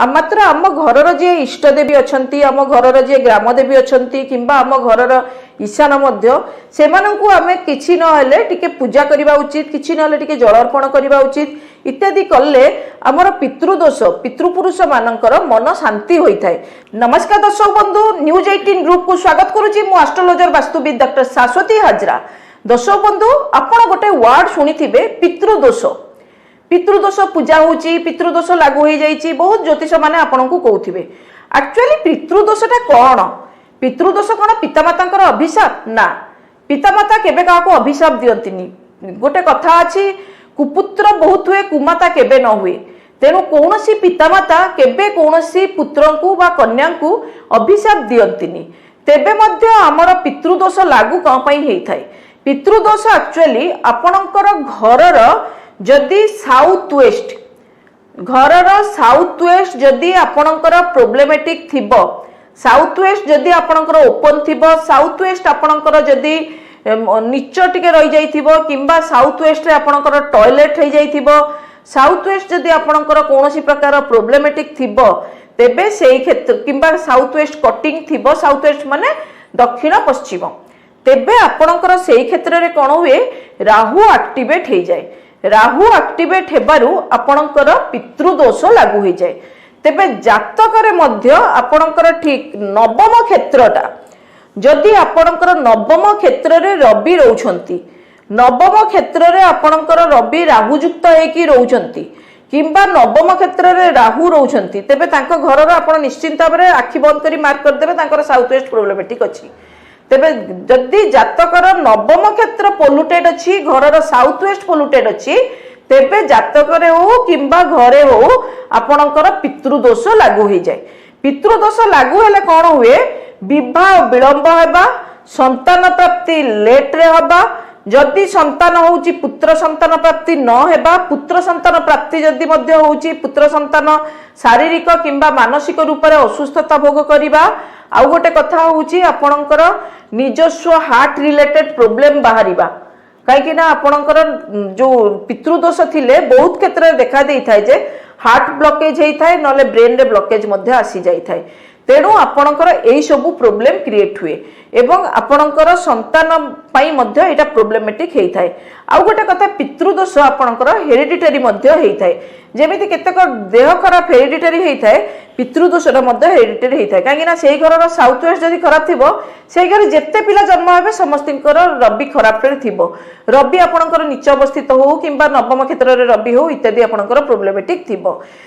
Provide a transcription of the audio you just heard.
मात्र आम घर जे इष्टदेवी अच्छा आम घर जे ग्रामदेवी अच्छा कि आम घर ईशान से आम कि टे पूजा करने उचित कि जल अर्पण करने उचित इत्यादि कले आमर पितृदोष पितृपुरुष मानकर मन शांति होता है। नमस्कार दर्शक बंधु, न्यूज 18 ग्रुप को स्वागत करुच्ची मु एस्ट्रोलॉजर वास्तुविद डॉक्टर शाश्वती हाजरा। दर्शक बंधु, आपण गोटे वार्ड शुणी पितृदोष पितृदोष पूजा होची पितृदोष लागू हो जाइए बहुत ज्योतिष माने आपन को कहउथिबे। एक्चुअली पितृदोषटा कौन? पितृदोष कौन पितामाता अभिशाप? ना, पितामाता केबे काको अभिशाप दियंतिनी। गोटे कथा अछि, कुपुत्र बहुत हुए कुमाता केबे न हुए। तेणु कौनसी पितामाता केबे कौनसी पुत्र को बा कन्या को अभिशाप दियंतिनी। तेबे मध्य आमर पितृदोष लागू कौन पई हेइ थाए? पितृदोष एक्चुअली आपणकर घरर जदि साउथ वेस्ट घरर साउथ वेस्ट जदि आपणकर प्रोब्लेमेटिक थिबो, साउथ वेस्ट जदि आपणकर ओपन थिबो, साउथ वेस्ट आपणकर जदि नीच टिके रही जाइथिबो किंबा साउथ वेस्ट रे आपणकर टॉयलेट हे जाइथिबो, साउथ वेस्ट जदि आपणकर कोनोसी प्रकार प्रोब्लेमेटिक थिबो तेबे सेही क्षेत्र किंबा साउथ वेस्ट कटिंग थिबो, साउथ वेस्ट माने दक्षिण पश्चिम, तेबे आपणकर सेही क्षेत्र रे कोन हुए राहु एक्टिवेट हे जाय। राहु एक्टिवेट हेबारु आपणकर पितृदोष लागू हो जाए। तेबे जातक मध्य आपणकर ठीक नवम क्षेत्रटा जदि आपणकर नवम क्षेत्र रे रवि रहउछंती, नवम क्षेत्र रे आपणकर रवि राहुयुक्त हेकी रहउछंती किंबा नवम क्षेत्र रे राहु रहउछंती, तेबे तांको घरर आपण निश्चिंत भाबरे आखि बंद करी मार्क कर देबे तांकर साउथ वेस्ट प्रोब्लेमेटिक अछि। तेबे जदि जातकर नवम क्षेत्र पोल्यूटेड अच्छी, घरर साउथ वेस्ट पोल्यूटेड अच्छी, तेबे जातक हो किंबा घरे हो आपणकर पितृदोष लागू हो जाए। पितृदोष लागू हेले कौन हुए? विवाह विलंब हेबा, संतान प्राप्ति लेट रे हबा, जदि संतान होउची पुत्र संतान प्राप्ति न हेबा, पुत्र संतान प्राप्ति जदि मध्य होउची पुत्र संतान शारीरिक किंबा मानसिक रूप से असुस्थता भोग करिबा। आउ गोटे कथा होउची आपणकर निजस्व हार्ट रिलेटेड प्रोब्लेम बाहरिबा, कहीं ना आपणकर जो पितृदोष थिले बहुत क्षेत्र में देखा देई थाए जे हार्ट ब्लॉकेज हेई थाए नले ब्रेन रे ब्लॉकेज मध्य आसी जाई थाए। तेणु आपणकर एई सबु प्रोब्लेम क्रिएट हुए एवं आपणकर संतान पाई मध्य एटा प्रोब्लेमेटिक हेई थाए। आउ गोटे कथा पितृदोष आपणकर हेरिडिटरी मध्य हेई थाए, जेमिति केतेक देह खराब हेरिडिटरी हेई थाए, पितृदोषटा मध्य हेरिडिटरी हेई थाए। काहेकि ना सेही घरर साउथ वेस्ट जदि खराब थिबो, सेही घर जेते पिला जन्म हेबे समस्तिंकर रवि खराब रे थिबो, रवि आपणकर नीच अवस्थित हो किंबा नवम क्षेत्र रे रवि हो इत्यादि आपणकर प्रोब्लेमेटिक थिबो।